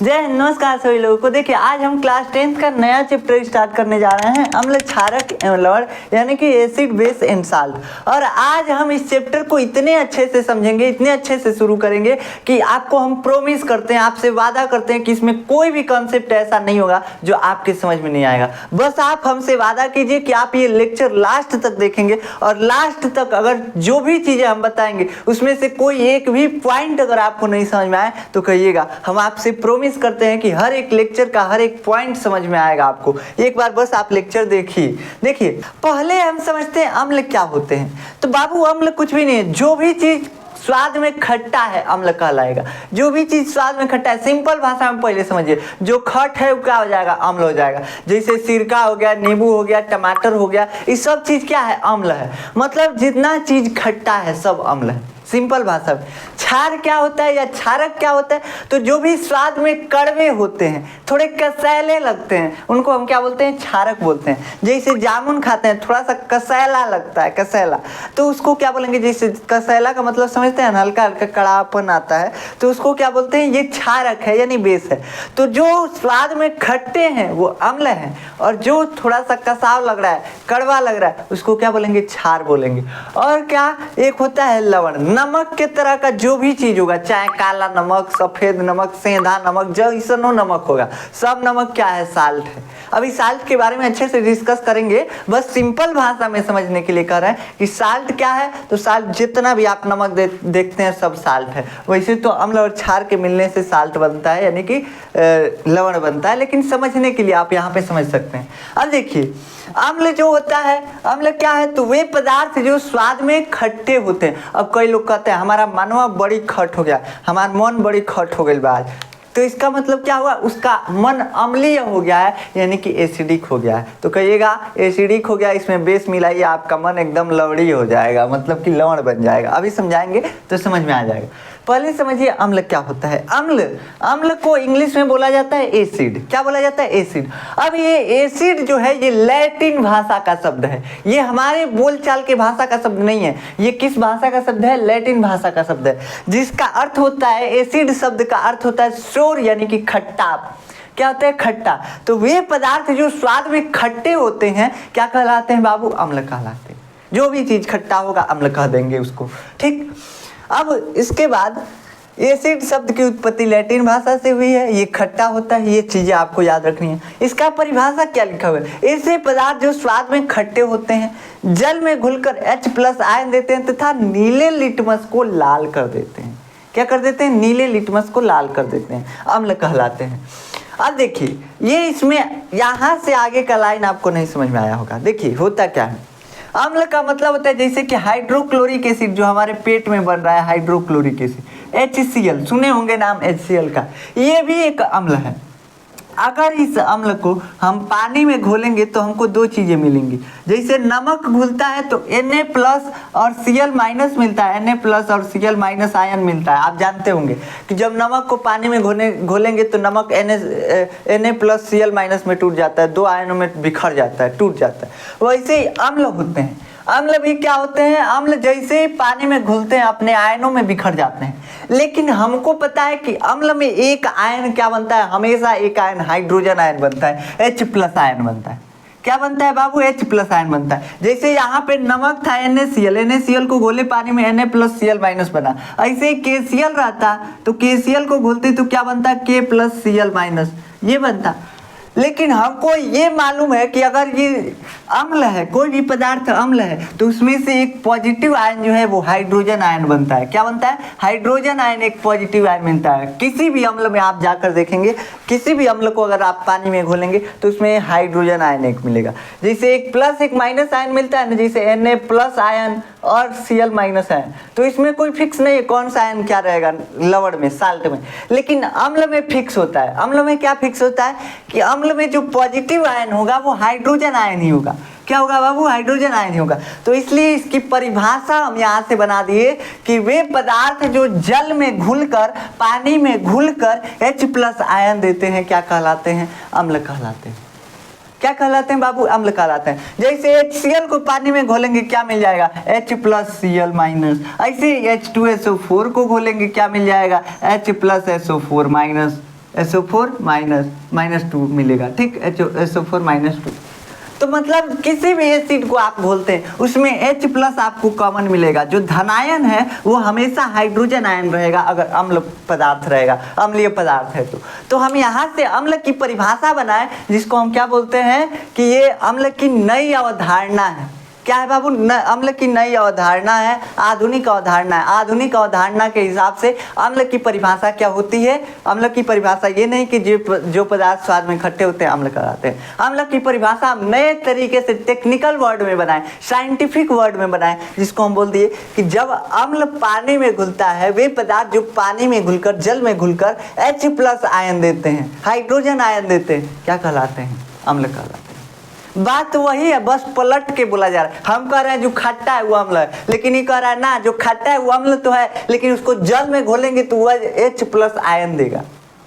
जय हिंद, नमस्कार सभी लोगों को। देखिए आज हम क्लास 10th का नया चैप्टर स्टार्ट करने जा रहे हैं, अम्ल क्षारक एवं लवण, यानी कि एसिड बेस एंड साल्ट। और आज हम इस चैप्टर को इतने अच्छे से समझेंगे, इतने अच्छे से शुरू करेंगे कि आपको हम प्रोमिस करते हैं, आपसे वादा करते हैं कि इसमें कोई भी कॉन्सेप्ट ऐसा नहीं होगा जो आपके समझ में नहीं आएगा। बस आप हमसे वादा कीजिए कि आप ये लेक्चर लास्ट तक देखेंगे और लास्ट तक अगर जो भी चीज़ें हम बताएंगे उसमें से कोई एक भी पॉइंट अगर आपको नहीं समझ में आए तो कहिएगा। हम आपसे प्रोमिस करते हैं कि हर एक लेक्चर का हर एक पॉइंट समझ में आएगा आपको। एक बार बस आप लेक्चर देखिए पहले हम समझते हैं अम्ल क्या होते हैं। तो बाबू अम्ल कुछ भी नहीं है, जो भी चीज स्वाद में खट्टा है अम्ल कहलाएगा। जो भी चीज स्वाद में खट्टा है, सिंपल भाषा में पहले समझिए, जो खट है वो क्या हो जाएगा, अम्ल हो जाएगा। जैसे सिरका हो गया, नींबू हो गया, टमाटर हो गया, ये सब चीज क्या है, अम्ल है। मतलब जितना चीज खट्टा है सब अम्ल है, सिंपल भाषा में। क्षार क्या होता है या क्षारक क्या होता है, तो जो भी स्वाद में कड़वे होते हैं, थोड़े कसैले लगते हैं, उनको हम क्या बोलते हैं, क्षारक बोलते हैं। जैसे जामुन खाते हैं, थोड़ा सा कसैला लगता है, कसैला, तो उसको क्या बोलेंगे। जैसे कसैला का मतलब समझते हैं, हल्का हल्का कड़ापन आता है, तो उसको क्या बोलते हैं, ये क्षारक है यानी बेस है। तो जो स्वाद में खट्टे हैं वो अम्ल हैं, और जो थोड़ा सा कसाव लग रहा है, कड़वा लग रहा है, उसको क्या बोलेंगे, क्षार बोलेंगे। और क्या एक होता है लवण, नमक के तरह का जो भी चीज होगा, चाहे काला नमक, सफेद नमक, सेंधा नमक, जैसनो नमक होगा, सब नमक क्या है, साल्ट है। अभी साल्ट के बारे में अच्छे से डिस्कस करेंगे, बस सिंपल भाषा में समझने के लिए कह रहे हैं कि साल्ट क्या है। तो साल्ट जितना भी आप नमक देखते हैं सब साल्ट है। वैसे तो अम्ल और क्षार के मिलने से साल्ट बनता है, यानी कि लवण बनता है, लेकिन समझने के लिए आप यहाँ पे समझ सकते हैं। अब देखिए अम्ल जो होता है, अम्ल क्या है, तो वे पदार्थ जो स्वाद में खट्टे होते हैं। अब कई लोग कहते हैं हमारा मनवा बड़ी खट हो गया, हमारा मन बड़ी खट हो गई आज, तो इसका मतलब क्या हुआ, उसका मन अम्लीय हो गया है, यानी कि एसिडिक हो गया है। तो कहिएगा एसिडिक हो गया, इसमें बेस मिलाइए, आपका मन एकदम लवड़ी हो जाएगा, मतलब कि लवण बन जाएगा। अभी समझाएंगे तो समझ में आ जाएगा। पहले समझिए अम्ल क्या होता है। अम्ल को इंग्लिश में बोला जाता है एसिड। क्या बोला जाता है, एसिड। अब ये एसिड जो है ये लैटिन भाषा का शब्द है, ये हमारे बोलचाल के भाषा का शब्द नहीं है। ये किस भाषा का शब्द है, लैटिन भाषा का शब्द है, जिसका अर्थ होता है, एसिड शब्द का अर्थ होता है शोर, यानी कि खट्टा। क्या होता है, खट्टा। तो वे पदार्थ जो स्वाद में खट्टे होते हैं क्या कहलाते हैं बाबू, अम्ल कहलाते हैं। जो भी चीज खट्टा होगा अम्ल कह देंगे उसको, ठीक। अब इसके बाद एसिड शब्द की उत्पत्ति लैटिन भाषा से हुई है, ये खट्टा होता है, ये चीजें आपको याद रखनी है। इसका परिभाषा क्या लिखा हुआ है, ऐसे पदार्थ जो स्वाद में खट्टे होते हैं, जल में घुलकर H+ आयन देते हैं तथा नीले लिटमस को लाल कर देते हैं। क्या कर देते हैं, नीले लिटमस को लाल कर देते हैं, अम्ल कहलाते हैं। अब देखिए ये इसमें यहाँ से आगे का लाइन आपको नहीं समझ में आया होगा। देखिए होता क्या है, अम्ल का मतलब होता है जैसे कि हाइड्रोक्लोरिक एसिड जो हमारे पेट में बन रहा है, हाइड्रोक्लोरिक एसिड, HCl, सुने होंगे नाम HCl का, ये भी एक अम्ल है। अगर इस अम्ल को हम पानी में घोलेंगे तो हमको दो चीजें मिलेंगी। जैसे नमक घुलता है तो Na+ और Cl- मिलता है, Na+ और Cl- आयन मिलता है। आप जानते होंगे कि जब नमक को पानी में घोलेंगे तो नमक Na+ Cl- में टूट जाता है, दो आयनों में बिखर जाता है, टूट जाता है। वैसे ही अम्ल होते हैं। अम्ल भी क्या होते हैं, अम्ल जैसे ही पानी में घुलते हैं अपने आयनों में बिखर जाते हैं। लेकिन हमको पता है कि अम्ल में एक आयन क्या बनता है, हमेशा एक आयन हाइड्रोजन आयन बनता है, H+ आयन बनता है। क्या बनता है बाबू, H+ आयन बनता है। जैसे यहाँ पे नमक था NaCl को घोले पानी में Na+ Cl- बना। ऐसे ही KCl रहता तो KCl को घोलते तो क्या बनता, K+ Cl-, ये बनता। लेकिन हमको ये मालूम है कि अगर ये अम्ल है, कोई भी पदार्थ अम्ल है, तो उसमें से एक पॉजिटिव आयन जो है वो हाइड्रोजन आयन बनता है। क्या बनता है, हाइड्रोजन आयन, एक पॉजिटिव आयन मिलता है। किसी भी अम्ल में आप जाकर देखेंगे, किसी भी अम्ल को अगर आप पानी में घोलेंगे तो उसमें हाइड्रोजन आयन एक मिलेगा। जैसे एक प्लस एक माइनस आयन मिलता है ना, जैसे Na+ आयन और Cl- आयन, तो इसमें कोई फिक्स नहीं है कौन सा आयन क्या रहेगा लवण में, साल्ट में। लेकिन अम्ल में फिक्स होता है। अम्ल में क्या फिक्स होता है कि अम्ल में जो पॉजिटिव आयन होगा वो हाइड्रोजन आयन ही होगा। क्या होगा बाबू, हाइड्रोजन आयन ही होगा। तो इसलिए इसकी परिभाषा हम यहाँ से बना दिए कि वे पदार्थ जो जल में घुलकर, पानी में घुलकर H+ आयन देते हैं क्या कहलाते हैं, अम्ल कहलाते हैं। क्या कहलाते हैं बाबू, अम्ल कहलाते हैं। जैसे HCl को पानी में घोलेंगे क्या मिल जाएगा, H+ Cl-। ऐसे H2SO4 को घोलेंगे क्या मिल जाएगा, H+ SO4-। SO4 -2 मिलेगा, ठीक, SO4 -2। तो मतलब किसी भी एसिड को आप बोलते हैं उसमें H+ आपको कॉमन मिलेगा। जो धनायन है वो हमेशा हाइड्रोजन आयन रहेगा अगर अम्ल पदार्थ रहेगा, अम्लीय पदार्थ है तो हम यहाँ से अम्ल की परिभाषा बनाए जिसको हम क्या बोलते हैं कि ये अम्ल की नई अवधारणा है। क्या है बाबू? अम्ल की नई अवधारणा है, आधुनिक अवधारणा है। आधुनिक अवधारणा के हिसाब से अम्ल की परिभाषा क्या होती है? अम्ल की परिभाषा ये नहीं कि जो पदार्थ स्वाद में खट्टे होते हैं अम्ल कहलाते हैं। अम्ल की परिभाषा हम नए तरीके से टेक्निकल वर्ड में बनाए, साइंटिफिक वर्ड में बनाए, जिसको हम बोल दिए कि जब अम्ल पानी में घुलता है, वे पदार्थ जो पानी में घुलकर, जल में घुलकर H+ आयन देते हैं, हाइड्रोजन आयन देते हैं, क्या कहलाते हैं? अम्ल कहलाते हैं। बात तो वही है, बस पलट के बोला जा रहा है। हम कह रहे हैं जो खट्टा है वो अम्ल है, लेकिन ये कह रहा है ना जो खट्टा है वो अम्ल तो है, लेकिन उसको जल में घोलेंगे तो वह H+ आयन देगा।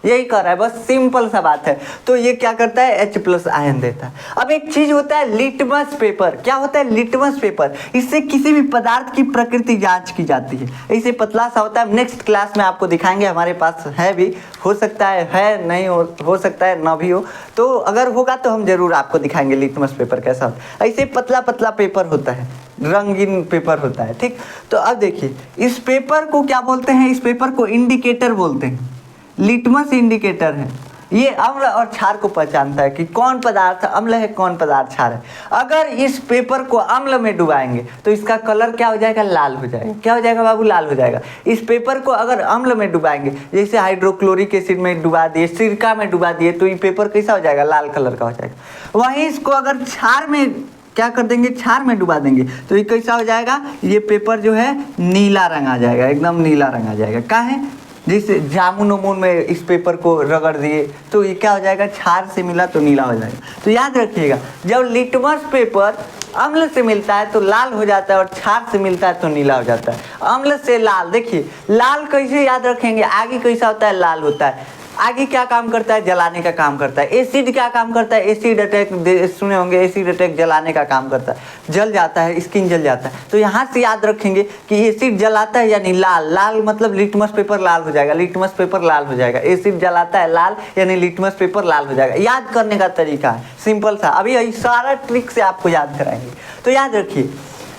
यही कह रहा है, बस सिंपल सा बात है। तो ये क्या करता है? H+ आयन देता है। अब एक चीज होता है लिटमस पेपर। क्या होता है लिटमस पेपर? इससे किसी भी पदार्थ की प्रकृति जांच की जाती है। इसे पतला सा होता है, नेक्स्ट क्लास में आपको दिखाएंगे, हमारे पास है भी, हो सकता है नहीं हो सकता है ना भी हो, तो अगर होगा तो हम जरूर आपको दिखाएंगे लिटमस पेपर कैसा होता है। ऐसे पतला पतला पेपर होता है, रंगीन पेपर होता है, ठीक। तो अब देखिए इस पेपर को क्या बोलते हैं? इस पेपर को इंडिकेटर बोलते हैं। लिटमस इंडिकेटर है, ये अम्ल और क्षार को पहचानता है कि कौन पदार्थ अम्ल है, कौन पदार्थ क्षार है। अगर इस पेपर को अम्ल में डुबाएंगे तो इसका कलर क्या हो जाएगा? लाल हो जाएगा। क्या हो जाएगा बाबू? लाल हो जाएगा। इस पेपर को अगर अम्ल में डुबाएंगे, जैसे हाइड्रोक्लोरिक एसिड में डुबा दिए, सिरका में डुबा दिए, तो ये पेपर कैसा हो जाएगा? लाल कलर का हो जाएगा। वहीं इसको अगर क्षार में क्या कर देंगे? क्षार में डुबा देंगे तो ये कैसा हो जाएगा? ये पेपर जो है नीला रंग आ जाएगा, एकदम नीला रंग आ जाएगा। क्या है? जैसे जामुन उमून में इस पेपर को रगड़ दिए तो ये क्या हो जाएगा? क्षार से मिला तो नीला हो जाएगा। तो याद रखिएगा, जब लिटमस पेपर अम्ल से मिलता है तो लाल हो जाता है और क्षार से मिलता है तो नीला हो जाता है। अम्ल से लाल, देखिए लाल कैसे याद रखेंगे? आगे कैसा होता है? लाल होता है। आगे क्या काम करता है? जलाने का काम करता है। एसिड क्या काम करता है? एसिड अटैक सुने होंगे, एसिड अटैक जलाने का काम करता है, जल जाता है, स्किन जल जाता है। तो यहाँ से याद रखेंगे कि एसिड जलाता है यानी लाल, लाल मतलब लिटमस पेपर लाल हो जाएगा, लिटमस पेपर लाल हो जाएगा। एसिड जलाता है लाल यानी लिटमस पेपर लाल हो जाएगा। याद करने का तरीका है सिंपल सा, अभी सारा ट्रिक से आपको याद कराएंगे। तो याद रखिए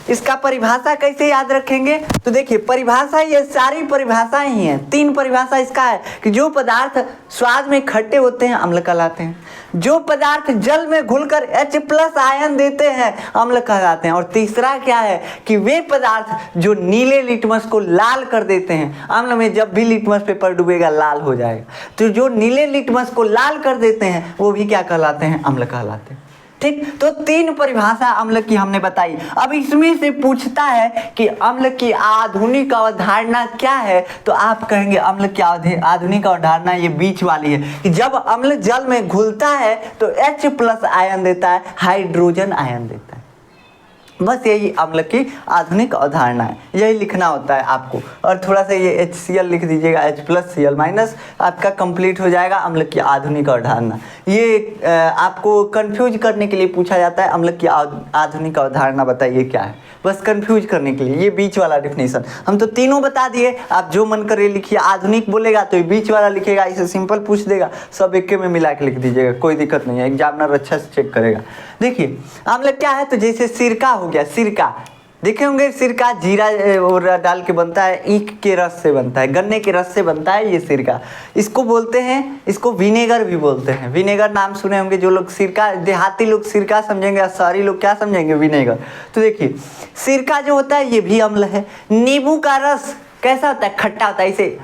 इसका परिभाषा कैसे याद रखेंगे? तो देखिए परिभाषा, ये सारी परिभाषाएं ही हैं। 3 परिभाषा इसका है कि जो पदार्थ स्वाद में खट्टे होते हैं अम्ल कहलाते हैं, जो पदार्थ जल में घुलकर H+ आयन देते हैं अम्ल कहलाते हैं, और तीसरा क्या है कि वे पदार्थ जो नीले लिटमस को लाल कर देते हैं। अम्ल में जब भी लिटमस पेपर डूबेगा लाल हो जाएगा, तो जो नीले लिटमस को लाल कर देते हैं वो भी क्या कहलाते हैं? अम्ल कहलाते हैं, ठीक। तो 3 परिभाषा अम्ल की हमने बताई। अब इसमें से पूछता है कि अम्ल की आधुनिक अवधारणा क्या है, तो आप कहेंगे अम्ल की आधुनिक अवधारणा ये बीच वाली है कि जब अम्ल जल में घुलता है तो H+ आयन देता है, हाइड्रोजन आयन देता है। बस यही अम्ल की आधुनिक अवधारणा है, यही लिखना होता है आपको। और थोड़ा सा ये HCl लिख दीजिएगा, H+Cl- आपका कंप्लीट हो जाएगा अम्ल की आधुनिक अवधारणा। ये आपको कंफ्यूज करने के लिए पूछा जाता है, अम्ल की आधुनिक अवधारणा बताइए क्या है, बस कंफ्यूज करने के लिए। ये बीच वाला डिफिनेशन हम तो तीनों बता दिए, आप जो मन करे लिखिए। आधुनिक बोलेगा तो ये बीच वाला लिखेगा, इसे सिंपल पूछ देगा, सब एक में मिला के लिख दीजिएगा, कोई दिक्कत नहीं है, एग्जामिनर अच्छा से चेक करेगा। देखिए अम्ल क्या है, तो जैसे सिरका हो गया, सिरका देखे होंगे, सिरका जीरा और डाल के बनता है, ईख के रस से बनता है, गन्ने के रस से बनता है ये सिरका। इसको बोलते हैं, इसको विनेगर भी बोलते हैं। विनेगर नाम सुने होंगे, जो लोग सिरका, देहाती लोग सिरका समझेंगे, शहरी लोग क्या समझेंगे? विनेगर। तो देखिए सिरका जो होता है ये भी अम्ल है। नींबू का रस कैसा होता है? खट्टा होता है, इसे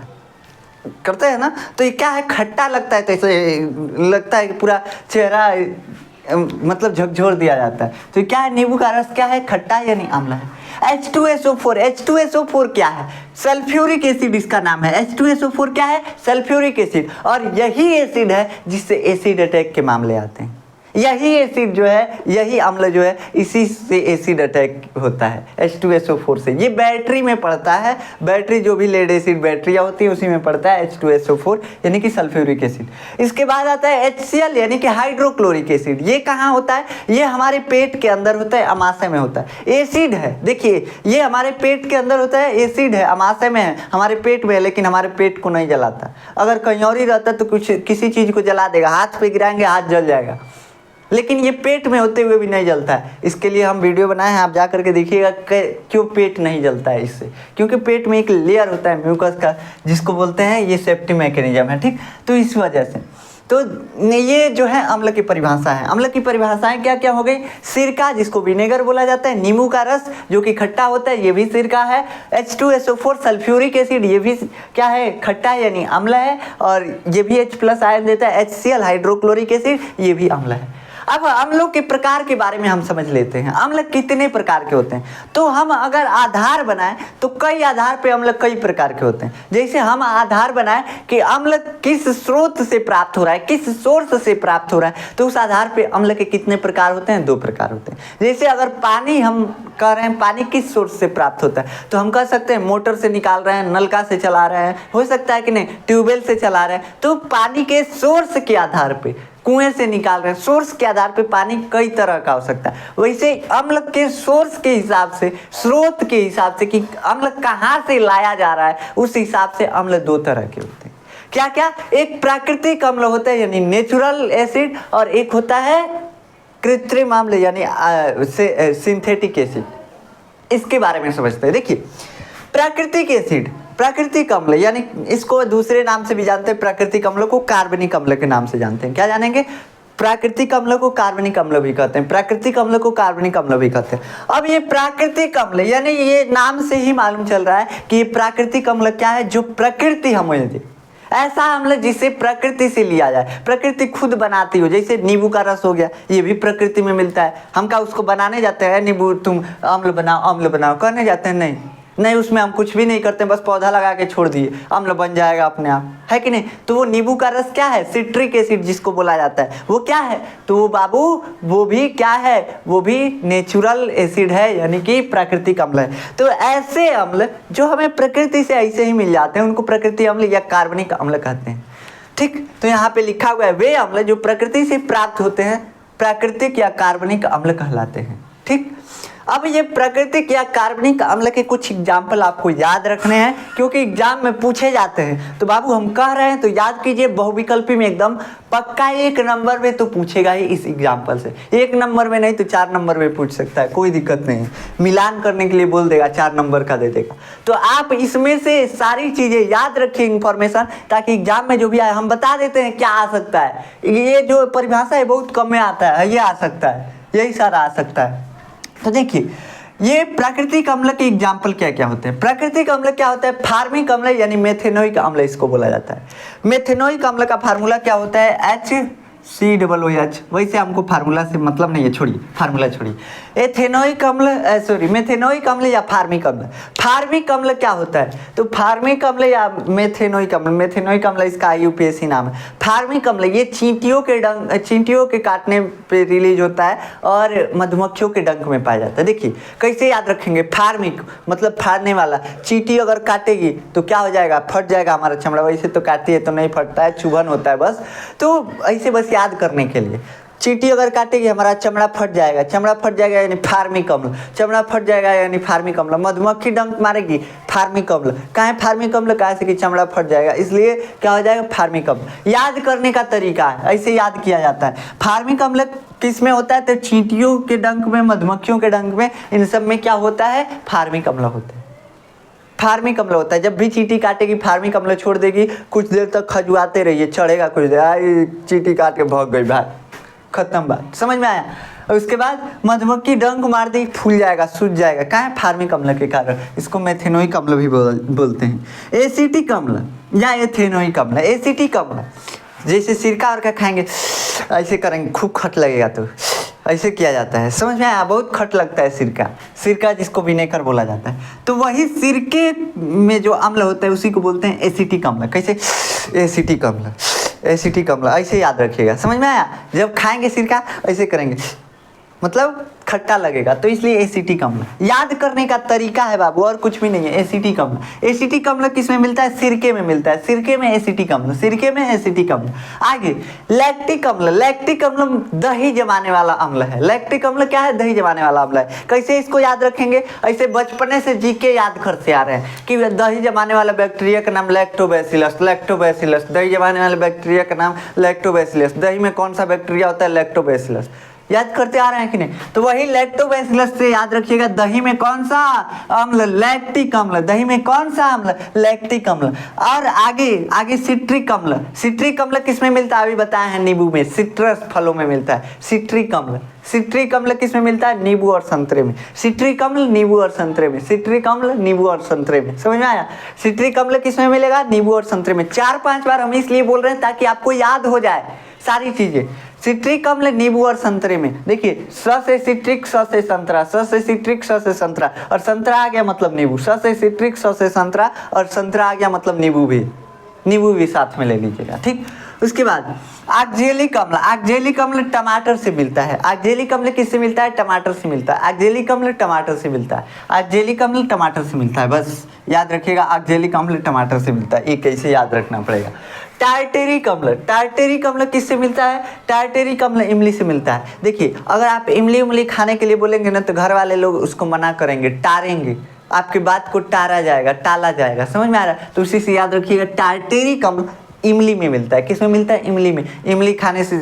करते हैं ना, तो ये क्या है? खट्टा लगता है, तो ऐसे लगता है कि पूरा चेहरा मतलब झकझोर दिया जाता है। तो क्या है? नींबू का रस क्या है? खट्टा यानी अम्ल है। H2SO4, H2SO4 क्या है? सल्फ्यूरिक एसिड इसका नाम है। H2SO4 क्या है? Sulphuric acid. और यही एसिड है जिससे एसिड अटैक के मामले आते हैं। यही एसिड जो है, यही अम्ल जो है, इसी से एसिड अटैक होता है H2SO4 से। ये बैटरी में पड़ता है, बैटरी जो भी लेड एसिड बैटरियाँ होती है उसी में पड़ता है H2SO4 यानी कि सल्फ्यूरिक एसिड। इसके बाद आता है HCl यानी कि हाइड्रोक्लोरिक एसिड। ये कहाँ होता है? ये हमारे पेट के अंदर होता है, अमाशय में होता है। एसिड है, देखिए ये हमारे पेट के अंदर होता है, एसिड है, अमाशय में है, हमारे पेट में है, लेकिन हमारे पेट को नहीं जलाता। अगर कहीं और ही रहता तो कुछ किसी चीज़ को जला देगा, हाथ पे गिराएंगे हाथ जल जाएगा, लेकिन ये पेट में होते हुए भी नहीं जलता है। इसके लिए हम वीडियो बनाए हैं, आप जा करके देखिएगा क्यों पेट नहीं जलता है इससे, क्योंकि पेट में एक लेयर होता है म्यूकस का, जिसको बोलते हैं ये सेफ्टी मैकेनिज्म है, ठीक। तो इस वजह से तो ये जो है अम्ल की परिभाषा है। अम्ल की परिभाषाएं क्या क्या हो गई? सिरका जिसको विनेगर बोला जाता है, नींबू का रस जो कि खट्टा होता है ये भी सिरका है, H2SO4 सल्फ्यूरिक एसिड ये भी क्या है? खट्टा है यानी अम्ल है, और ये भी H+ आयन देता है, HCl हाइड्रोक्लोरिक एसिड ये भी अम्ल है। अब अम्लों के प्रकार के बारे में हम समझ लेते हैं, अम्ल कितने प्रकार के होते हैं। तो हम अगर आधार बनाएं तो कई आधार पे अम्ल कई प्रकार के होते हैं। जैसे हम आधार बनाएं कि अम्ल किस स्रोत से प्राप्त हो रहा है, किस सोर्स से प्राप्त हो रहा है, तो उस आधार पे अम्ल के कितने प्रकार होते हैं? 2 प्रकार होते हैं। जैसे अगर पानी हम कह रहे हैं पानी किस सोर्स से प्राप्त होता है, तो हम कह सकते हैं मोटर से निकाल रहे हैं, नलका से चला रहे हैं, हो सकता है कि नहीं ट्यूबवेल से चला रहे हैं। तो पानी के सोर्स के आधार पे, कुएं से निकाल रहे हैं, सोर्स के आधार पे पानी कई तरह का हो सकता है। वैसे अम्ल के सोर्स के हिसाब से, स्रोत के हिसाब से कि अम्ल कहाँ से लाया जा रहा है, उस हिसाब से अम्ल 2 तरह के होते हैं। क्या क्या? एक प्राकृतिक अम्ल होता है यानी नेचुरल एसिड, और एक होता है कृत्रिम अम्ल यानी सिंथेटिक एसिड। इसके बारे में समझते हैं। देखिए प्राकृतिक एसिड, प्राकृतिक अम्ल यानी इसको दूसरे नाम से भी जानते हैं, प्राकृतिक अम्ल को कार्बनिक अम्ल के नाम से जानते हैं। क्या जानेंगे? प्राकृतिक अम्ल को कार्बनिक अम्ल भी कहते हैं, प्राकृतिक अम्ल को कार्बनिक अम्ल भी कहते हैं। अब ये प्राकृतिक अम्ल यानी ये नाम से ही मालूम चल रहा है कि ये प्राकृतिक अम्ल क्या है? जो प्रकृति हमें दे, ऐसा अम्ल जिसे प्रकृति से लिया जाए, प्रकृति खुद बनाती हो। जैसे नींबू का रस हो गया, ये भी प्रकृति में मिलता है। हम क्या उसको बनाने जाते हैं? नींबू तुम अम्ल बनाओ करने जाते हैं? नहीं, उसमें हम कुछ भी नहीं करते, बस पौधा लगा के छोड़ दिए, अम्ल बन जाएगा अपने आप, है कि नहीं? तो वो नींबू का रस क्या है? सिट्रिक एसिड जिसको बोला जाता है, वो क्या है? तो वो बाबू वो भी क्या है? वो भी नेचुरल एसिड है यानी कि प्राकृतिक अम्ल है। तो ऐसे अम्ल जो हमें प्रकृति से ऐसे ही मिल जाते हैं उनको प्रकृति अम्ल या कार्बनिक अम्ल कहते हैं, ठीक। तो यहाँ पे लिखा हुआ है वे अम्ल जो प्रकृति से प्राप्त होते हैं प्राकृतिक या कार्बनिक अम्ल कहलाते हैं, ठीक। अब ये प्राकृतिक या कार्बनिक अम्ल के कुछ एग्जाम्पल आपको याद रखने हैं, क्योंकि एग्जाम में पूछे जाते हैं। तो बाबू हम कह रहे हैं तो याद कीजिए, बहुविकल्पी में एकदम पक्का 1 नंबर में तो पूछेगा ही इस एग्जाम्पल से। 1 नंबर में नहीं तो 4 नंबर में पूछ सकता है, कोई दिक्कत नहीं है। मिलान करने के लिए बोल देगा, 4 नंबर का दे देगा। तो आप इसमें से सारी चीज़ें याद रखिए इन्फॉर्मेशन, ताकि एग्जाम में जो भी आए हम बता देते हैं क्या आ सकता है। ये जो परिभाषा है बहुत कम में आता है, ये आ सकता है, यही सारा आ सकता है। तो देखिए ये प्राकृतिक अम्ल के एग्जाम्पल क्या क्या होते हैं। प्राकृतिक अम्ल क्या होता है? फार्मिक अम्ल यानी मेथेनोइक अम्ल इसको बोला जाता है। मेथेनोइक अम्ल का फार्मूला क्या होता है? HCOOH। वैसे हमको फार्मूला से मतलब नहीं है, छोड़िए फार्मूला छोड़िए। एथेनोइक अम्ल मेथेनोइक अम्ल या फार्मिक अम्ल। फार्मिक अम्ल क्या होता है? तो फार्मिक अम्ल या मेथेनोइक अम्ल, मेथेनोइक अम्ल इसका IUPAC नाम है। फार्मिक अम्ल ये चींटियों के काटने पे रिलीज होता है और मधुमक्खियों के डंक में पाया जाता है। देखिए कैसे याद रखेंगे? फार्मिक मतलब फाड़ने वाला। चींटी अगर काटेगी तो क्या हो जाएगा? फट जाएगा हमारा चमड़ा। वैसे तो काटती है तो नहीं फटता है, चुभन होता है बस। तो ऐसे बस याद करने के लिए, चींटी अगर काटेगी हमारा चमड़ा फट जाएगा, चमड़ा फट जाएगा यानी फार्मिक अम्ल, चमड़ा फट जाएगा यानी फार्मिक अम्ल। मधुमक्खी डंक मारेगी, फार्मिक अम्ल। कहाँ है फार्मिक अम्ल? कहाँ से कि चमड़ा फट जाएगा, इसलिए क्या हो जाएगा? फार्मिक अम्ल। याद करने का तरीका है, ऐसे याद किया जाता है। फार्मिक अम्ल किस में होता है? तो चींटियों के डंक में, मधुमक्खियों के डंक में, इन सब में क्या होता है? फार्मिक अम्ल होता है। फार्मिक अम्ल होता है। जब भी चींटी काटेगी फार्मिक अम्ल छोड़ देगी, कुछ देर तक खजुआते रहिए, चढ़ेगा कुछ देर, आई चींटी काट के भाग गई भाई, खत्म बात। समझ में आया? और उसके बाद मधुमक्खी डंक मार दी, फूल जाएगा, सूज जाएगा। कहाँ है? फार्मिक अम्ल के कारण। इसको मेथेनोइक अम्ल भी बोलते हैं। एसिटिक अम्ल या एथेनोइक अम्ल। एसिटिक अम्ल जैसे सिरका और क्या खाएंगे, ऐसे करेंगे, खूब खट लगेगा तो ऐसे किया जाता है। समझ में आया? बहुत खट लगता है सिरका जिसको विनेगर बोला जाता है। तो वही सिरके में जो अम्ल होता है उसी को बोलते हैं एसिटिक अम्ल। कैसे? एसिटिक अम्ल। एसिटिक अम्ल, ऐसे याद रखिएगा, समझ में आया। जब खाएंगे सिरका ऐसे करेंगे, मतलब खट्टा लगेगा, तो इसलिए एसिटिक अम्ल याद करने का तरीका है बाबू, और कुछ भी नहीं है। एसिटिक अम्ल, एसिटिक अम्ल किस में मिलता है? सिरके में मिलता है, सिरके में एसिटिक अम्ल, सिरके में एसिटिक अम्ल। आगे लैक्टिक अम्ल, लैक्टिक अम्ल दही जमाने वाला अम्ल है। लैक्टिक अम्ल क्या है? दही जमाने वाला अम्ल है। कैसे इसको याद रखेंगे? ऐसे बचपने से जी के याद करते आ रहे हैं कि दही जमाने वाला बैक्टीरिया का नाम लैक्टोबैसिलस, लैक्टोबैसिलस, दही जमाने वाले बैक्टीरिया का नाम लैक्टोबैसिलस। दही में कौन सा बैक्टीरिया होता है? लैक्टोबैसिलस। याद करते आ रहे हैं कि नहीं? तो वही लैक्टोबैसिलस से याद रखिएगा, दही में कौन सा अम्ल? लैक्टिक अम्ल। दही में कौन सा अम्ल? लैक्टिक अम्ल। और आगे आगे सिट्रिक अम्ल, सिट्रिक अम्ल किस में मिलता है? अभी बताया है, नींबू में, सिट्रस फलों में मिलता है सिट्रिक अम्ल। सिट्रिक अम्ल किस में मिलता है? नींबू और संतरे में। सिट्रिक अम्ल नींबू और संतरे में, सिट्रिक अम्ल नींबू और संतरे में। समझ में आया? सिट्रिक अम्ल किस में मिलेगा? नींबू और संतरे में। 4-5 बार हम इसलिए बोल रहे हैं ताकि आपको याद हो जाए सारी चीजें। सिट्रिक अम्ल नींबू और संतरे में, देखिए स से सिट्रिक, स से संतरा, स से सिट्रिक, स से संतरा, और संतरा आ गया मतलब नींबू। स से सिट्रिक, स से संतरा, और संतरा आ गया मतलब नींबू भी, नींबू भी साथ में ले लीजिएगा, ठीक। उसके बाद ऑक्जेलिक अम्ल, ऑक्जेलिक अम्ल टमाटर से मिलता है। ऑक्जेलिक अम्ल किससे मिलता है? टमाटर से मिलता है। ऑक्जेलिक अम्ल टमाटर से मिलता है। ऑक्जेलिक अम्ल टमाटर से मिलता है, बस याद रखिएगा, ऑक्जेलिक अम्ल टमाटर से मिलता है। ये कैसे याद रखना पड़ेगा। टार्टेरिक अम्ल, टार्टेरिक अम्ल किससे मिलता है? टार्टेरिक अम्ल इमली से मिलता है। देखिए अगर आप इमली उमली खाने के लिए बोलेंगे ना, तो घर वाले लोग उसको मना करेंगे, टारेंगे, आपकी बात को टारा जाएगा, टाला जाएगा। समझ में आ रहा है? तो उसी से याद रखिएगा, टार्टेरिक अम्ल इमली में मिलता है। किस में मिलता है? इमली में। इमली खाने से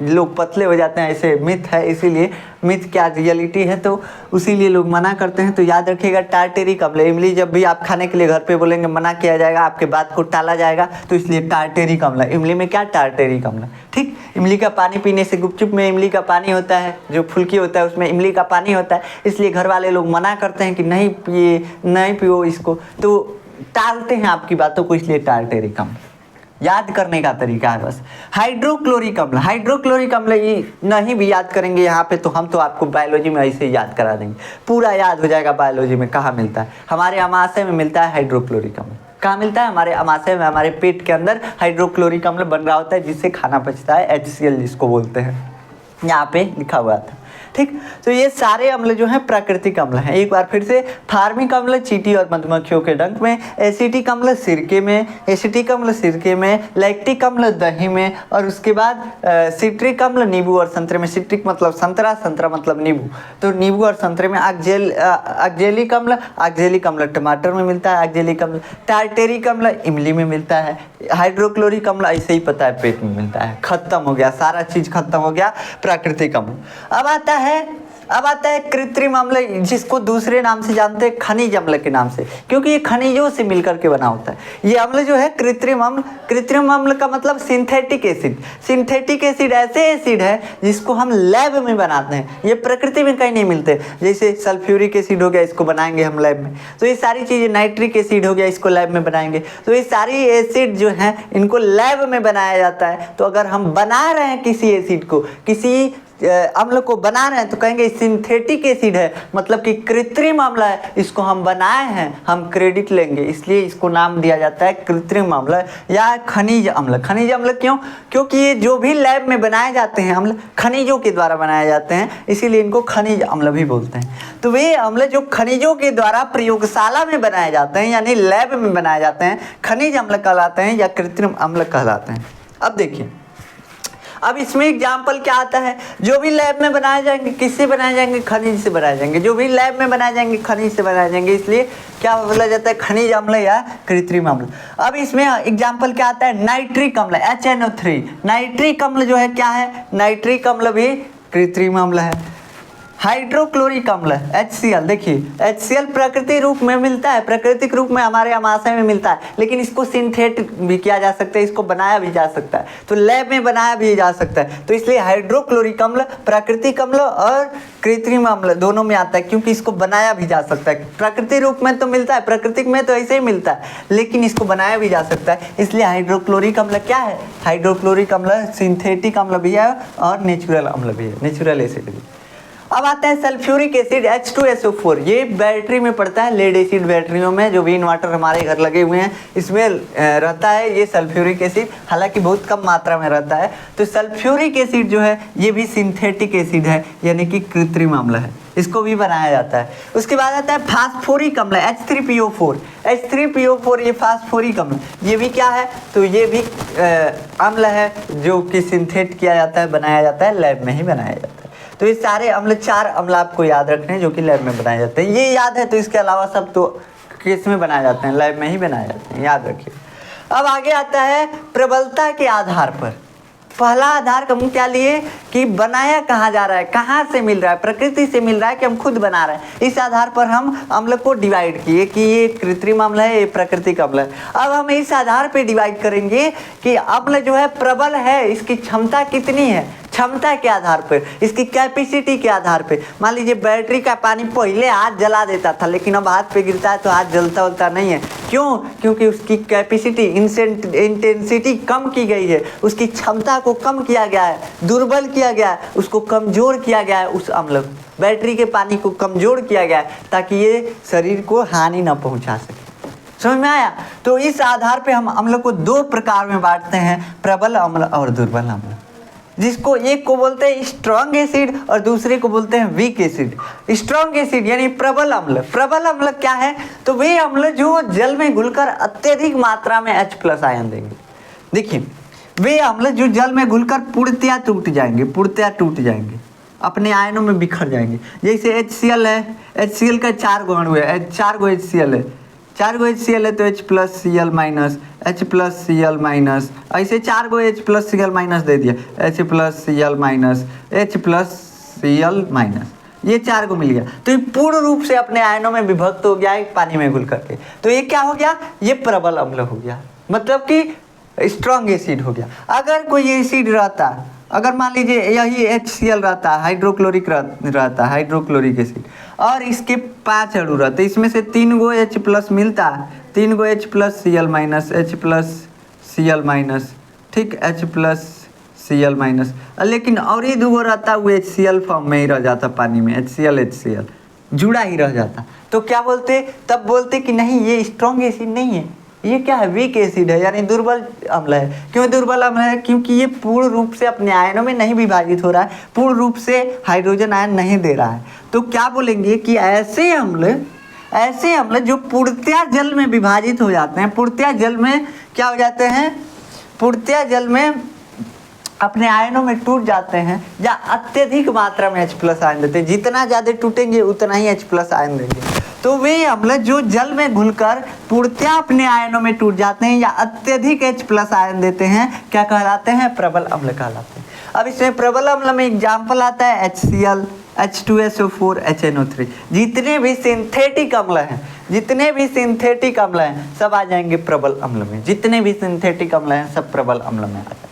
लोग पतले हो जाते हैं, ऐसे मिथ है, इसीलिए मिथ क्या रियलिटी है, तो उसीलिए लोग मना करते हैं। तो याद रखिएगा, टार्टेरिक अम्ल इमली जब भी आप खाने के लिए घर पे बोलेंगे, मना किया जाएगा, आपके बात को टाला जाएगा, तो इसलिए टार्टेरिक अम्ल। इमली में क्या? टार्टेरिक अम्ल, ठीक। इमली का पानी पीने से, गुपचुप में इमली का पानी होता है, जो फुल्की होता है उसमें इमली का पानी होता है, इसलिए घर वाले लोग मना करते हैं कि नहीं पिए, नहीं पियो इसको, तो टालते हैं आपकी बातों को, इसलिए टार्टेरिक अम्ल। याद करने का तरीका है बस। हाइड्रोक्लोरिक अम्ल, हाइड्रोक्लोरिक अम्ल ये नहीं भी याद करेंगे यहाँ पे, तो हम तो आपको बायोलॉजी में ऐसे ही याद करा देंगे, पूरा याद हो जाएगा बायोलॉजी में। कहाँ मिलता है? हमारे अमाशय में मिलता है हाइड्रोक्लोरिक अम्ल। कहाँ मिलता है? हमारे अमाशय में, हमारे पेट के अंदर हाइड्रोक्लोरिक अम्ल बन रहा होता है, जिससे खाना पचता है, HCl जिसको बोलते हैं, यहाँ पे लिखा हुआ था, ठीक। तो ये सारे अम्ल जो हैं प्राकृतिक अम्ल हैं। एक बार फिर से, फार्मिक अम्ल चींटी और मधुमक्खियों के डंक में, एसिटिक अम्ल सिरके में, एसिटिक अम्ल सिरके में, लैक्टिक अम्ल दही में, और उसके बाद सिट्रिक अम्ल नींबू और संतरे में। सिट्रिक मतलब संतरा, संतरा मतलब नींबू, तो नींबू और संतरे में। ऑक्जेलिक अम्ल, ऑक्जेलिक अम्ल टमाटर में मिलता है। ऑक्जेलिक अम्ल टार्टेरिक अम्ल इमली में मिलता है। हाइड्रोक्लोरिक अम्ल ऐसे ही पता है, पेट में मिलता है। खत्म हो गया, सारा चीज खत्म हो गया, प्राकृतिक अम्ल। अब आता है कृत्रिम अम्ल, जिसको दूसरे नाम से जानते हैं खनिज अम्ल के नाम से, क्योंकि ये खनिजों से मिलकर के बना होता है। ये अम्ल जो है कृत्रिम अम्ल, कृत्रिम अम्ल का मतलब सिंथेटिक एसिड। सिंथेटिक एसिड ऐसे एसिड है जिसको हम लैब में बनाते हैं, ये प्रकृति में कहीं नहीं मिलते। जैसे सल्फ्यूरिक एसिड हो गया, इसको बनाएंगे हम लैब में। तो ये सारी चीज़ें, नाइट्रिक एसिड हो गया, इसको लैब में बनाएंगे। तो ये सारी एसिड जो है, इनको लैब में बनाया जाता है। तो अगर हम बना रहे हैं किसी एसिड को, किसी अम्ल को बना रहे हैं, तो कहेंगे सिंथेटिक एसिड है, मतलब कि कृत्रिम अम्ल है, इसको हम बनाए हैं, हम क्रेडिट लेंगे, इसलिए इसको नाम दिया जाता है कृत्रिम अम्ल या खनिज अम्ल। खनिज अम्ल क्यों? क्योंकि ये जो भी लैब में बनाए जाते हैं अम्ल, खनिजों के द्वारा बनाए जाते हैं, इसीलिए इनको खनिज अम्ल भी बोलते हैं। तो वे अम्ल जो खनिजों के द्वारा प्रयोगशाला में बनाए जाते हैं, यानी लैब में बनाए जाते हैं, खनिज अम्ल कहलाते हैं या कृत्रिम अम्ल कहलाते हैं। अब देखिए, अब इसमें एग्जाम्पल क्या आता है? जो भी लैब में बनाए जाएंगे, किससे बनाए जाएंगे? खनिज से बनाए जाएंगे। जो भी लैब में बनाए जाएंगे, खनिज से बनाए जाएंगे, इसलिए क्या बोला जाता है? खनिज अम्ल या कृत्रिम अम्ल। अब इसमें एग्जाम्पल क्या आता है? नाइट्रिक अम्ल, HNO3। नाइट्रिक अम्ल जो है क्या है? नाइट्रिक अम्ल भी कृत्रिम अम्ल है। हाइड्रोक्लोरिक अम्ल HCl, देखिए HCl प्राकृतिक रूप में मिलता है, प्राकृतिक रूप में हमारे अमाशय में मिलता है, लेकिन इसको सिंथेटिक भी किया जा सकता है, इसको बनाया भी जा सकता है, तो लैब में बनाया भी जा सकता है। तो इसलिए हाइड्रोक्लोरिक अम्ल प्राकृतिक अम्ल और कृत्रिम अम्ल दोनों में आता है, क्योंकि इसको बनाया भी जा सकता है। प्राकृतिक रूप में तो मिलता है, प्राकृतिक में तो ऐसे ही मिलता है, लेकिन इसको बनाया भी जा सकता है, इसलिए हाइड्रोक्लोरिक अम्ल क्या है? हाइड्रोक्लोरिक अम्ल सिंथेटिक अम्ल भी है और नेचुरल अम्ल भी है, नेचुरल एसिड भी। अब आता है सल्फ्यूरिक एसिड H2SO4। ये बैटरी में पड़ता है, लेड एसिड बैटरियों में जो भी इन्वर्टर हमारे घर लगे हुए हैं इसमें रहता है ये सल्फ्यूरिक एसिड, हालांकि बहुत कम मात्रा में रहता है। तो सल्फ्यूरिक एसिड जो है ये भी सिंथेटिक एसिड है, यानी कि कृत्रिम अम्ल है, इसको भी बनाया जाता है। उसके बाद आता है फास्फोरिक अम्ल H3PO4। H3PO4 ये फास्फोरिक अम्ल, ये भी क्या है, तो ये भी अम्ल है जो कि सिंथेट किया जाता है, बनाया जाता है, लैब में ही बनाया जाता है। तो ये सारे अम्ल, 4 अम्ल आपको याद रखने हैं जो कि लैब में बनाए जाते हैं। ये याद है तो इसके अलावा सब तो किस में बनाए जाते हैं, लैब में ही बनाए जाते हैं, याद रखिए। अब आगे आता है प्रबलता के आधार पर। पहला आधार हम क्या लिए कि बनाया कहाँ जा रहा है, कहाँ से मिल रहा है, प्रकृति से मिल रहा है कि हम खुद बना रहे हैं। इस आधार पर हम अम्ल को डिवाइड किए कि ये कृत्रिम अम्ल है, ये प्राकृतिक अम्ल है। अब हम इस आधार पे डिवाइड करेंगे कि अम्ल जो है प्रबल है, इसकी क्षमता कितनी है, क्षमता के आधार पर, इसकी कैपेसिटी के आधार पे। मान लीजिए बैटरी का पानी पहले हाथ जला देता था, लेकिन अब हाथ पे गिरता है तो हाथ जलता होता नहीं है। क्यों? क्योंकि उसकी कैपेसिटी, इंटेंसिटी कम की गई है, उसकी क्षमता को कम किया गया है, दुर्बल किया गया है, उसको कमजोर किया गया है, उस अम्ल बैटरी के पानी को कमजोर किया गया है ताकि ये शरीर को हानि न पहुंचा सके। समझ में आया? तो इस आधार पे हम अम्ल को 2 प्रकार में बांटते हैं, प्रबल अम्ल और दुर्बल अम्ल, जिसको एक को बोलते हैं स्ट्रॉन्ग एसिड और दूसरे को बोलते हैं वीक एसिड। स्ट्रॉन्ग एसिड यानी प्रबल अम्ल। प्रबल अम्ल क्या है, तो वे अम्ल जो जल में घुलकर अत्यधिक मात्रा में H+ आयन देंगे। देखिए वे अम्ल जो जल में घुलकर पूर्णतया टूट जाएंगे, अपने आयनों में बिखर जाएंगे। जैसे HCl है, HCl का 4 गुण हुए, 4 गो HCl है, 4 गो HCl है तो H+Cl-, H+Cl-, ऐसे 4 गो H+Cl- दे दिया, H+Cl-, H+Cl-, ये 4 को मिल गया। तो ये पूर्ण रूप से अपने आयनों में विभक्त हो गया है पानी में घुल करके। तो ये क्या हो गया, ये प्रबल अम्ल हो गया, मतलब कि स्ट्रॉन्ग एसिड हो गया। अगर कोई एसिड रहता, अगर मान लीजिए यही HCl रहता, हाइड्रोक्लोरिक रहता, हाइड्रोक्लोरिक एसिड, और इसके 5 अणु रहते, इसमें से 3 गो H+ मिलता, 3 गो H+Cl-, H+Cl-, ठीक, H+Cl-, लेकिन और ये 2 गो रहता वो HCl फॉर्म में ही रह जाता, पानी में HCl जुड़ा ही रह जाता। तो क्या बोलते, तब बोलते कि नहीं ये स्ट्रॉन्ग एसिड नहीं है, ये क्या है, वीक एसिड है, यानी दुर्बल अम्ल है। क्यों दुर्बल अम्ल है, क्योंकि ये पूर्ण रूप से अपने आयनों में नहीं विभाजित हो रहा है, पूर्ण रूप से हाइड्रोजन आयन नहीं दे रहा है। तो क्या बोलेंगे कि ऐसे अम्ल जो पूर्णतया जल में विभाजित हो जाते हैं, पूर्णतया जल में क्या हो जाते हैं, पूर्णतया जल में अपने आयनों में टूट जाते हैं, या अत्यधिक मात्रा में H+ आयन देते हैं, जितना ज़्यादा टूटेंगे उतना ही H+ आयन देंगे। तो वे अम्ल जो जल में घुलकर पूर्णतया अपने आयनों में टूट जाते हैं या अत्यधिक H+ आयन देते हैं, क्या कहलाते हैं, प्रबल अम्ल कहलाते हैं। अब इसमें प्रबल अम्ल में एग्जाम्पल आता है HCl, H2SO4, HNO3। जितने भी सिंथेटिक अम्ल हैं सब आ जाएंगे प्रबल अम्ल में, जितने भी सिंथेटिक अम्ल हैं सब प्रबल अम्ल में आ जाएंगे,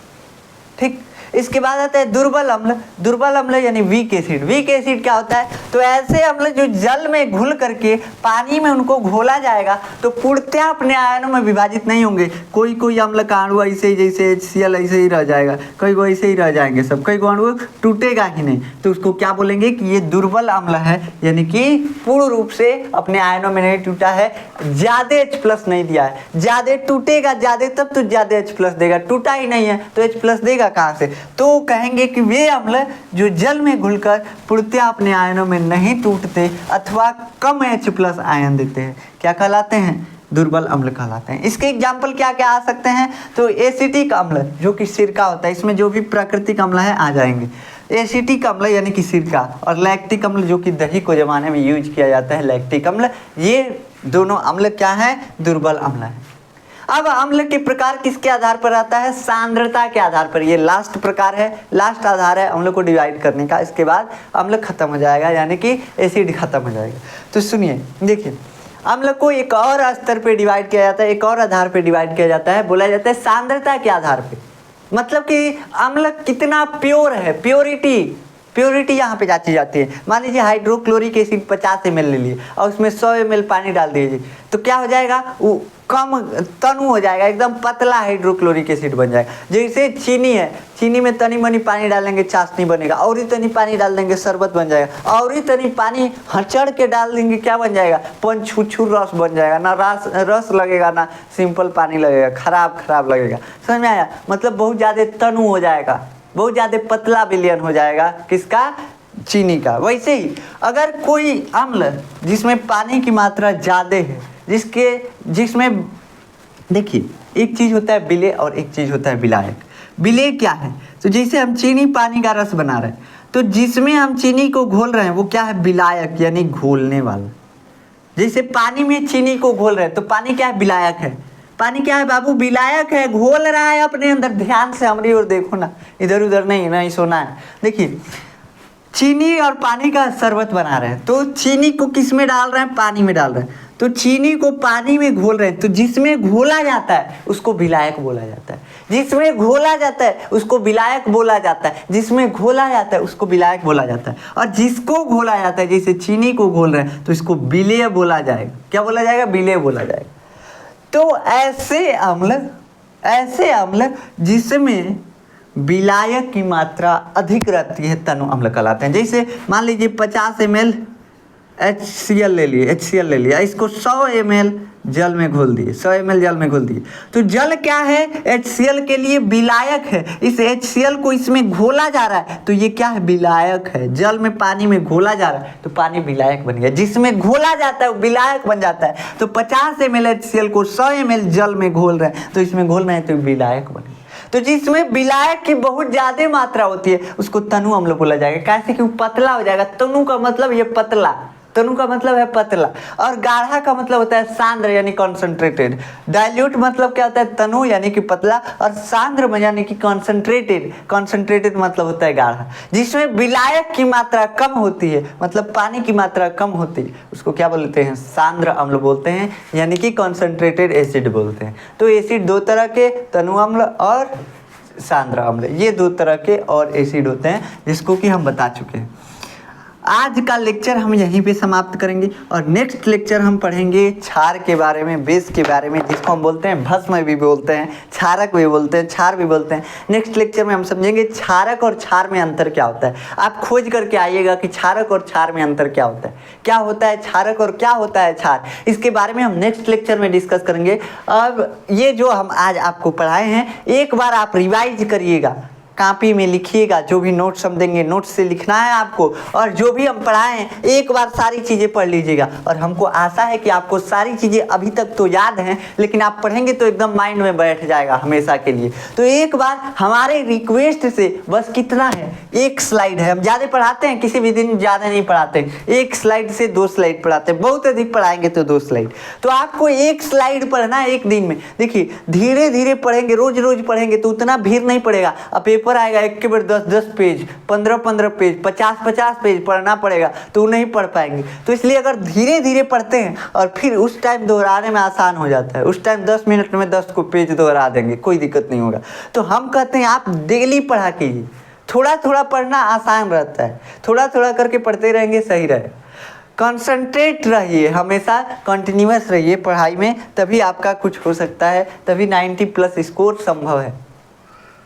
ठीक। इसके बाद आता है दुर्बल अम्ल यानी वीक एसिड। वीक एसिड क्या होता है, तो ऐसे अम्ल जो जल में घुल करके पानी में उनको घोला जाएगा तो पूर्णतया अपने आयनों में विभाजित नहीं होंगे। कोई अम्ल का अणु ऐसे ही, जैसे HCl ऐसे ही रह जाएगा, कई को ऐसे ही रह जाएंगे, सब कई को अणु टूटेगा ही नहीं। तो उसको क्या बोलेंगे कि ये दुर्बल अम्ल है, यानी कि पूर्ण रूप से अपने आयनों में नहीं टूटा है, ज़्यादा H+ नहीं दिया है। ज़्यादा टूटेगा ज़्यादा तब तो ज़्यादा H+ देगा, टूटा ही नहीं है तो H+ देगा कहाँ से। तो कहेंगे कि वे अम्ल जो जल में घुलकर पूर्णतया अपने आयनों में नहीं टूटते अथवा कम H+ आयन देते हैं, क्या कहलाते हैं, दुर्बल अम्ल कहलाते हैं। इसके एग्जाम्पल क्या क्या आ सकते हैं, तो एसिटिक अम्ल जो कि सिरका होता है, इसमें जो भी प्राकृतिक अम्ल है आ जाएंगे। एसिटिक अम्ल यानी कि सिरका, और लैक्टिक अम्ल जो कि दही को जमाने में यूज किया जाता है, लैक्टिक अम्ल, ये दोनों अम्ल क्या है, दुर्बल अम्ल है। अब अम्ल के प्रकार किसके आधार पर आता है, सांद्रता के आधार पर। ये लास्ट प्रकार है, लास्ट आधार है अम्ल को डिवाइड करने का। इसके बाद अम्ल खत्म हो जाएगा, यानी कि एसिड खत्म हो जाएगा। तो सुनिए, देखिए अम्ल को एक और स्तर पे डिवाइड किया जाता है, एक और आधार पे डिवाइड किया जाता है, बोला जाता है सांद्रता के आधार पे। मतलब कि अम्ल कितना प्योर है, प्योरिटी यहाँ पे जांची जाती है। मान लीजिए हाइड्रोक्लोरिक एसिड 50 ml ले लिए और उसमें 100 ml पानी डाल दीजिए, तो क्या हो जाएगा, वो कम तनु हो जाएगा, एकदम पतला हाइड्रोक्लोरिक एसिड बन जाएगा। जैसे चीनी है, चीनी में तनी मनी पानी डालेंगे चाशनी बनेगा, और ही तनी पानी डाल देंगे शरबत बन जाएगा, और ही तनी पानी हचड़ के डाल देंगे क्या बन जाएगा, पंचछुछू रस बन जाएगा। ना रस लगेगा ना सिंपल पानी लगेगा, खराब लगेगा। समझ में आया? मतलब बहुत ज़्यादा तनु हो जाएगा, बहुत ज़्यादा पतला विलयन हो जाएगा, किसका? चीनी का। वैसे ही अगर कोई अम्ल जिसमें पानी की मात्रा ज़्यादा है, जिसमें देखिए एक चीज़ होता है विलेय और एक चीज़ होता है विलायक। विलेय क्या है? तो जैसे हम चीनी पानी का रस बना रहे हैं, तो जिसमें हम चीनी को घोल रहे हैं वो क्या है? विलायक, यानी घोलने वाला। जैसे पानी में चीनी को घोल रहे हैं तो पानी क्या है? विलायक है। पानी क्या है बाबू? विलायक है, घोल रहा है अपने अंदर। ध्यान से हमारी ओर देखो ना, इधर उधर नहीं सोना है। देखिए चीनी और पानी का शरबत बना रहे हैं, तो चीनी को किस में डाल रहे हैं? पानी में डाल रहे हैं। तो चीनी को पानी में घोल रहे हैं, तो जिसमें घोला जाता है उसको विलायक बोला जाता है। जिसमें घोला जाता है उसको विलायक बोला जाता है। जिसमें घोला जाता है उसको विलायक बोला जाता है। और जिसको घोला जाता है, जैसे चीनी को घोल रहे हैं, तो इसको विलेय बोला जाएगा। क्या बोला जाएगा? विलेय बोला जाएगा। तो ऐसे अम्ल जिसमें विलायक की मात्रा अधिक रहती है तनु अम्ल कहलाते हैं। जैसे मान लीजिए 50 ml HCl ले लिया, इसको 100 ml जल में घोल दिए, 100 ml जल में घोल दिए। तो जल क्या है? HCl के लिए विलायक है। इस HCl को इसमें घोला जा रहा है, तो ये क्या है? विलायक है। जल में पानी में घोला जा रहा है तो पानी विलायक बन गया। जिसमें घोला जाता है वो विलायक बन जाता है। तो 50 ml HCl को 100 ml जल में घोल रहे हैं, तो इसमें घोल रहे हैं तो विलायक बन गया। तो जिसमें विलायक की बहुत ज्यादा मात्रा होती है उसको तनु अम्ल बोला जाएगा। कैसे कि वो पतला हो जाएगा। तनु का मतलब ये पतला, तनु का मतलब है पतला, और गाढ़ा का मतलब होता है सांद्र यानी कॉन्सेंट्रेटेड। डाइल्यूट मतलब क्या होता है? तनु यानी कि पतला, और सांद्र यानी कि कॉन्सेंट्रेटेड मतलब होता है गाढ़ा। जिसमें विलायक की मात्रा कम होती है, मतलब पानी की मात्रा कम होती है, उसको क्या बोलते हैं? सांद्र अम्ल बोलते हैं, यानी कि कॉन्सेंट्रेटेड एसिड बोलते हैं। तो एसिड दो तरह के, तनु अम्ल और सांद्र अम्ल, ये दो तरह के और एसिड होते हैं, जिसको कि हम बता चुके हैं। आज का लेक्चर हम यहीं पे समाप्त करेंगे, और नेक्स्ट लेक्चर हम पढ़ेंगे क्षार के बारे में, बेस के बारे में, जिसको हम बोलते हैं भस्म भी बोलते हैं, क्षारक भी बोलते हैं, क्षार भी बोलते हैं। नेक्स्ट लेक्चर में हम समझेंगे क्षारक और क्षार में अंतर क्या होता है। आप खोज करके आइएगा कि क्षारक और क्षार में अंतर क्या होता है, क्या होता है क्षारक और क्या होता है क्षार। इसके बारे में हम नेक्स्ट लेक्चर में डिस्कस करेंगे। अब ये जो हम आज आपको पढ़ाए हैं, एक बार आप रिवाइज करिएगा, कॉपी में लिखिएगा। जो भी नोट्स हम देंगे, नोट्स से लिखना है आपको, और जो भी हम पढ़ाएं एक बार सारी चीज़ें पढ़ लीजिएगा। और हमको आशा है कि आपको सारी चीज़ें अभी तक तो याद हैं, लेकिन आप पढ़ेंगे तो एकदम माइंड में बैठ जाएगा हमेशा के लिए। तो एक बार हमारे रिक्वेस्ट से बस कितना है, 1 स्लाइड है। हम ज़्यादा पढ़ाते हैं, किसी भी दिन ज़्यादा नहीं पढ़ाते, 1 स्लाइड से 2 स्लाइड पढ़ाते हैं। बहुत अधिक पढ़ाएंगे तो 2 स्लाइड। तो आपको 1 स्लाइड पढ़ना है एक दिन में। देखिए धीरे धीरे पढ़ेंगे, रोज रोज पढ़ेंगे तो उतना भीड़ नहीं पड़ेगा। अब पेपर आएगा एक के बार 10-10 पेज, 15-15 पेज, 50-50 पेज पढ़ना पड़ेगा, तो नहीं पढ़ पाएंगे। तो इसलिए अगर धीरे धीरे पढ़ते हैं और फिर उस टाइम दोहराने में आसान हो जाता है। उस टाइम 10 मिनट में 10 को पेज दोहरा देंगे, कोई दिक्कत नहीं होगा। तो हम कहते हैं आप डेली पढ़ा कीजिए। थोड़ा थोड़ा पढ़ना आसान रहता है, थोड़ा थोड़ा करके पढ़ते रहेंगे, सही रहेगा। कंसंट्रेट रहिए, हमेशा कंटिन्यूअस रहिए पढ़ाई में, तभी आपका कुछ हो सकता है, तभी 90+ स्कोर संभव है।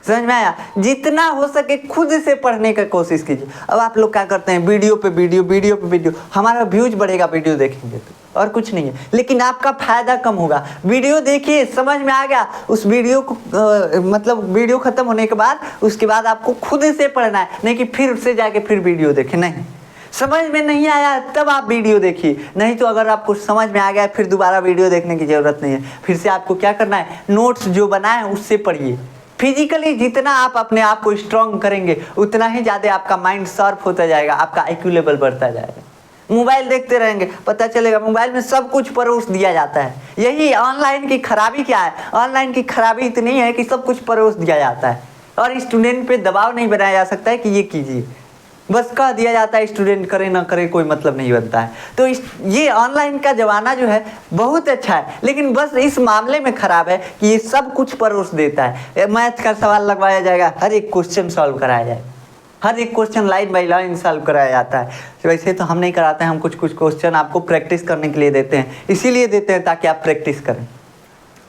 समझ में आया? जितना हो सके खुद से पढ़ने का कोशिश कीजिए। अब आप लोग क्या करते हैं, वीडियो पे वीडियो, हमारा व्यूज बढ़ेगा वीडियो देखेंगे तो, और कुछ नहीं है। लेकिन आपका फायदा कम होगा। वीडियो देखिए, समझ में आ गया, उस वीडियो को मतलब वीडियो खत्म होने के बाद उसके बाद आपको खुद से पढ़ना है, नहीं कि फिर से जाके फिर वीडियो देखें। नहीं, समझ में नहीं आया तब आप वीडियो देखिए। नहीं तो अगर आपको समझ में आ गया फिर दोबारा वीडियो देखने की जरूरत नहीं है। फिर से आपको क्या करना है, नोट्स जो बनाए उससे पढ़िए। फिजिकली जितना आप अपने आप को स्ट्रॉन्ग करेंगे उतना ही ज़्यादा आपका माइंड शार्प होता जाएगा, आपका IQ लेवल बढ़ता जाएगा। मोबाइल देखते रहेंगे, पता चलेगा मोबाइल में सब कुछ परोस दिया जाता है। यही ऑनलाइन की खराबी क्या है, ऑनलाइन की खराबी इतनी है कि सब कुछ परोस दिया जाता है, और स्टूडेंट पे दबाव नहीं बनाया जा सकता है कि ये कीजिए। बस कह दिया जाता है स्टूडेंट करे ना करे कोई मतलब नहीं बनता है। तो ये ऑनलाइन का ज़माना जो है बहुत अच्छा है, लेकिन बस इस मामले में ख़राब है कि ये सब कुछ परोस देता है। मैथ का सवाल लगवाया जाएगा, हर एक क्वेश्चन सॉल्व कराया जाएगा, हर एक question line by line solve कराया जाता है। वैसे तो हम नहीं कराते हैं, हम कुछ क्वेश्चन आपको प्रैक्टिस करने के लिए देते हैं, इसीलिए देते हैं ताकि आप प्रैक्टिस करें।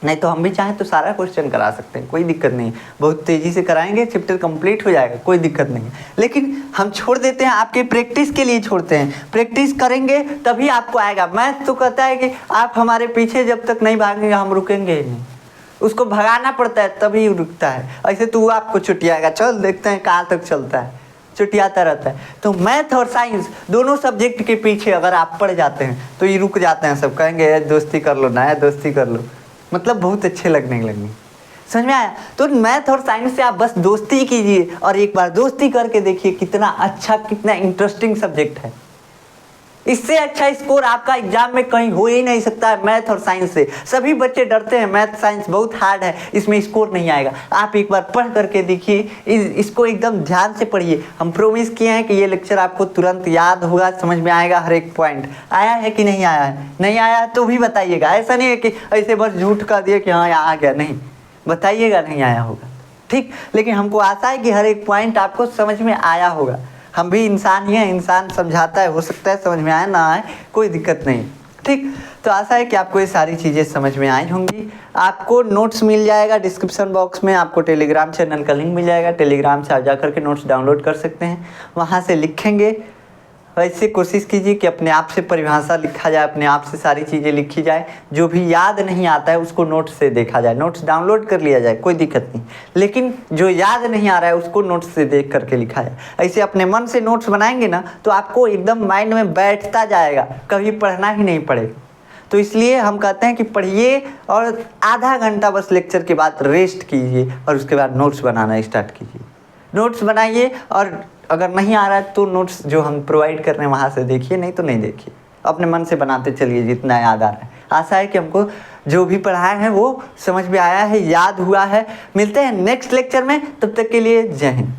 नहीं तो हम भी चाहें तो सारा क्वेश्चन करा सकते हैं, कोई दिक्कत नहीं। बहुत तेज़ी से कराएंगे, चैप्टर कंप्लीट हो जाएगा, कोई दिक्कत नहीं। लेकिन हम छोड़ देते हैं, आपके प्रैक्टिस के लिए छोड़ते हैं। प्रैक्टिस करेंगे तभी आपको आएगा। मैथ तो कहता है कि आप हमारे पीछे जब तक नहीं भागेंगे हम रुकेंगे ही नहीं, उसको भगाना पड़ता है तभी रुकता है। ऐसे तो आपको छुट्टियाएगा, चल देखते हैं कहाँ तक चलता है, छुट्टियाता रहता है। तो मैथ और साइंस दोनों सब्जेक्ट के पीछे अगर आप पड़ जाते हैं तो ये रुक जाते हैं, सब कहेंगे दोस्ती कर लो ना, दोस्ती कर लो, मतलब बहुत अच्छे लगने लगेंगे। समझ में आया? तो मैथ और साइंस से आप बस दोस्ती कीजिए और एक बार दोस्ती करके देखिए कितना अच्छा, कितना इंटरेस्टिंग सब्जेक्ट है। इससे अच्छा स्कोर आपका एग्जाम में कहीं हो ही नहीं सकता है मैथ और साइंस से। सभी बच्चे डरते हैं मैथ साइंस बहुत हार्ड है, इसमें स्कोर नहीं आएगा। आप एक बार पढ़ करके देखिए, इसको एकदम ध्यान से पढ़िए। हम प्रोमिस किए हैं कि ये लेक्चर आपको तुरंत याद होगा, समझ में आएगा हर एक पॉइंट। आया है कि नहीं आया है? नहीं आया है तो भी बताइएगा, ऐसा नहीं है कि ऐसे बस झूठ कर दिए कि हाँ आ गया, नहीं बताइएगा नहीं आया होगा, ठीक। लेकिन हमको आशा है कि हर एक पॉइंट आपको समझ में आया होगा। हम भी इंसान ही हैं, इंसान समझाता है, हो सकता है समझ में आए ना आए, कोई दिक्कत नहीं, ठीक। तो आशा है कि आपको ये सारी चीज़ें समझ में आई होंगी। आपको नोट्स मिल जाएगा डिस्क्रिप्शन बॉक्स में, आपको टेलीग्राम चैनल का लिंक मिल जाएगा। टेलीग्राम से आप जा करके नोट्स डाउनलोड कर सकते हैं, वहाँ से लिखेंगे। वैसे कोशिश कीजिए कि अपने आप से परिभाषा लिखा जाए, अपने आप से सारी चीज़ें लिखी जाए। जो भी याद नहीं आता है उसको नोट्स से देखा जाए, नोट्स डाउनलोड कर लिया जाए, कोई दिक्कत नहीं। लेकिन जो याद नहीं आ रहा है उसको नोट्स से देख करके लिखा जाए। ऐसे अपने मन से नोट्स बनाएंगे ना तो आपको एकदम माइंड में बैठता जाएगा, कभी पढ़ना ही नहीं पड़ेगा। तो इसलिए हम कहते हैं कि पढ़िए और आधा घंटा बस लेक्चर के बाद रेस्ट कीजिए और उसके बाद नोट्स बनाना स्टार्ट कीजिए। नोट्स बनाइए और अगर नहीं आ रहा है तो नोट्स जो हम प्रोवाइड कर रहे हैं वहाँ से देखिए, नहीं तो नहीं देखिए, अपने मन से बनाते चलिए जितना याद आ रहा है। आशा है कि हमको जो भी पढ़ाए हैं वो समझ में आया है, याद हुआ है। मिलते हैं नेक्स्ट लेक्चर में, तब तक के लिए जय हिंद।